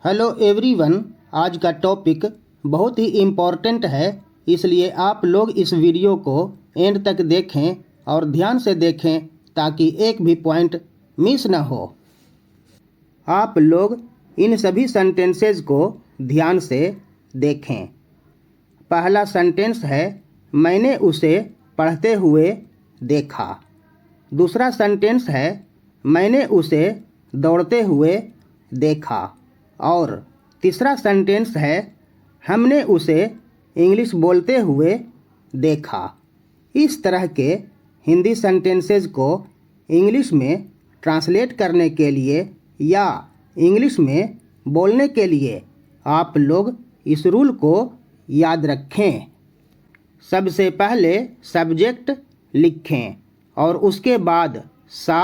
Hello everyone, आज का topic बहुत ही इम्पोर्टेंट है, इसलिए आप लोग इस वीडियो को एंड तक देखें और ध्यान से देखें ताकि एक भी पॉइंट मिस ना हो। आप लोग इन सभी सेंटेंसेस को ध्यान से देखें। पहला सेंटेंस है मैंने उसे पढ़ते हुए देखा। दूसरा सेंटेंस है मैंने उसे दौड़ते हुए देखा। और तीसरा सेंटेंस है हमने उसे इंग्लिश बोलते हुए देखा। इस तरह के हिंदी सेंटेंसेस को इंग्लिश में ट्रांसलेट करने के लिए या इंग्लिश में बोलने के लिए आप लोग इस रूल को याद रखें। सबसे पहले सब्जेक्ट लिखें और उसके बाद सा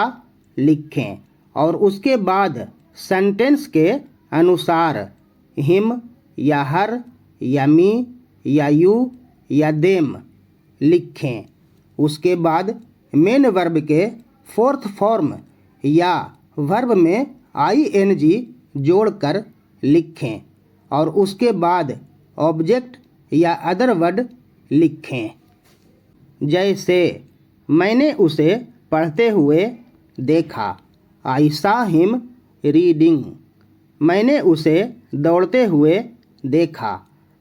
लिखें और उसके बाद सेंटेंस के अनुसार हिम या हर या मी या यू या देम लिखें। उसके बाद मेन वर्ब के फोर्थ फॉर्म या वर्ब में आईएनजी जोड़कर लिखें और उसके बाद ऑब्जेक्ट या अदर वर्ड लिखें। जैसे मैंने उसे पढ़ते हुए देखा, आई सा हिम रीडिंग। मैंने उसे दौड़ते हुए देखा,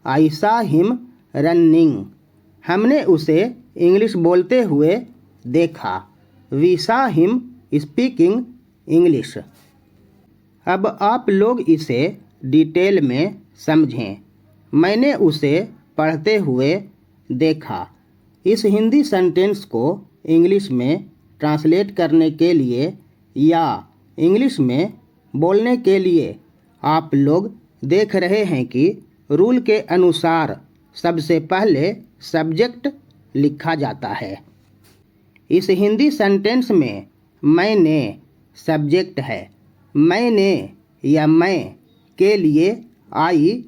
आई सा हिम रनिंग। हमने उसे इंग्लिश बोलते हुए देखा, we saw him speaking English. अब आप लोग इसे डिटेल में समझें। मैंने उसे पढ़ते हुए देखा। इस हिंदी सेंटेंस को इंग्लिश में ट्रांसलेट करने के लिए या इंग्लिश में बोलने के लिए आप लोग देख रहे हैं कि रूल के अनुसार सबसे पहले सब्जेक्ट लिखा जाता है। इस हिंदी सेंटेंस में मैंने सब्जेक्ट है। मैंने या मैं के लिए आई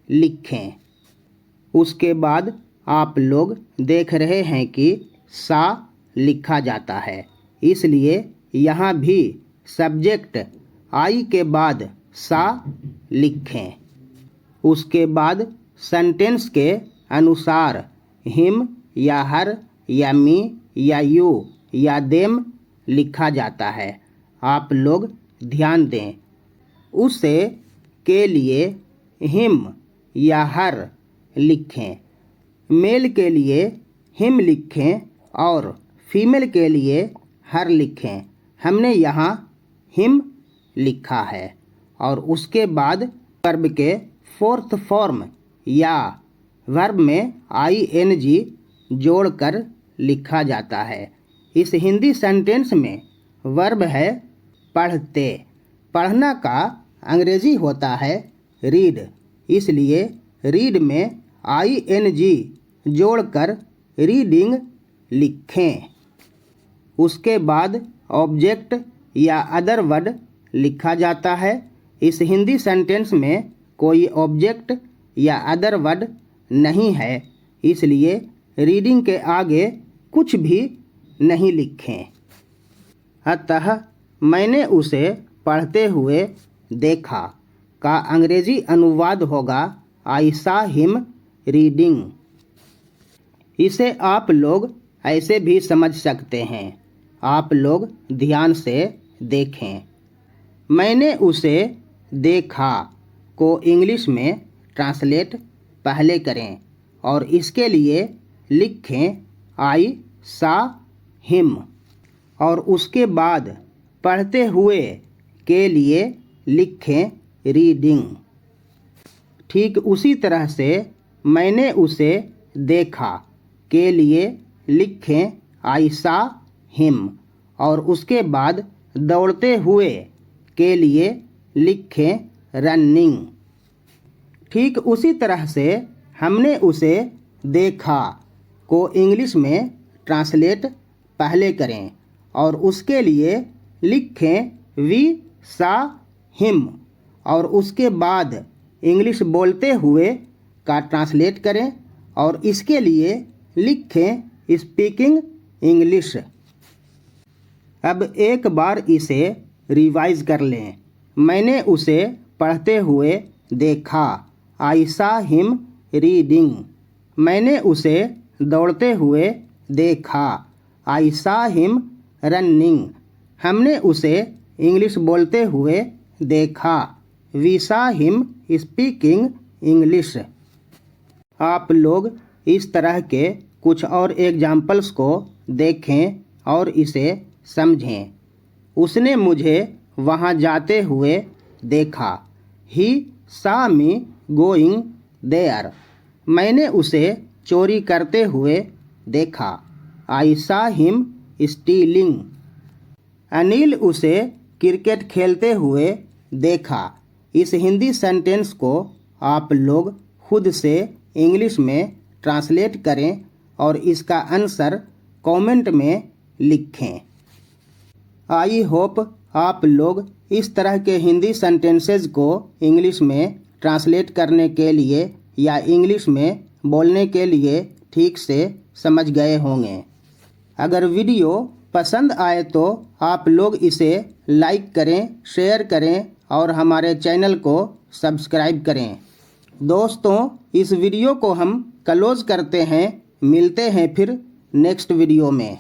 लिखें। उसके बाद आप लोग देख रहे हैं कि सा लिखा जाता है, इसलिए यहाँ भी सब्जेक्ट आई के बाद सा लिखें। उसके बाद सेंटेंस के अनुसार हिम या हर या मी या यू या देम लिखा जाता है। आप लोग ध्यान दें। उसे के लिए हिम या हर लिखें। मेल के लिए हिम लिखें और फीमेल के लिए हर लिखें। हमने यहाँ हिम लिखा है और उसके बाद वर्ब के फोर्थ फॉर्म या वर्ब में आईएनजी जोड़कर लिखा जाता है। इस हिंदी सेंटेंस में वर्ब है पढ़ते। पढ़ना का अंग्रेजी होता है रीड, इसलिए रीड में आईएनजी जोड़कर रीडिंग लिखें। उसके बाद ऑब्जेक्ट या अदर वर्ड लिखा जाता है। इस हिंदी सेंटेंस में कोई ऑब्जेक्ट या अदर वर्ड नहीं है, इसलिए रीडिंग के आगे कुछ भी नहीं लिखें। अतः मैंने उसे पढ़ते हुए देखा का अंग्रेजी अनुवाद होगा आई सा हिम रीडिंग। इसे आप लोग ऐसे भी समझ सकते हैं। आप लोग ध्यान से देखें। मैंने उसे देखा को इंग्लिश में ट्रांसलेट पहले करें और इसके लिए लिखें आई सा हिम और उसके बाद पढ़ते हुए के लिए लिखें रीडिंग। ठीक उसी तरह से मैंने उसे देखा के लिए लिखें आई सा हिम और उसके बाद दौड़ते हुए के लिए लिखें रनिंग। ठीक उसी तरह से हमने उसे देखा को इंग्लिश में ट्रांसलेट पहले करें और उसके लिए लिखें वी सा हिम और उसके बाद इंग्लिश बोलते हुए का ट्रांसलेट करें और इसके लिए लिखें स्पीकिंग इंग्लिश। अब एक बार इसे रिवाइज कर लें। मैंने उसे पढ़ते हुए देखा। आई सा हिम रीडिंग। मैंने उसे दौड़ते हुए देखा। आई सा हिम रनिंग। हमने उसे इंग्लिश बोलते हुए देखा। We saw him speaking English. आप लोग इस तरह के कुछ और एग्जाम्पल्स को देखें और इसे समझें। उसने मुझे वहाँ जाते हुए देखा। ही सा मी गोइंग देयर। मैंने उसे चोरी करते हुए देखा। आई सा हिम स्टीलिंग। अनिल उसे क्रिकेट खेलते हुए देखा। इस हिंदी सेंटेंस को आप लोग खुद से इंग्लिश में ट्रांसलेट करें और इसका आंसर कमेंट में लिखें। आई होप आप लोग इस तरह के हिंदी सेंटेंसेस को इंग्लिश में ट्रांसलेट करने के लिए या इंग्लिश में बोलने के लिए ठीक से समझ गए होंगे। अगर वीडियो पसंद आए तो आप लोग इसे लाइक करें, शेयर करें और हमारे चैनल को सब्सक्राइब करें। दोस्तों, इस वीडियो को हम क्लोज करते हैं। मिलते हैं फिर नेक्स्ट वीडियो में।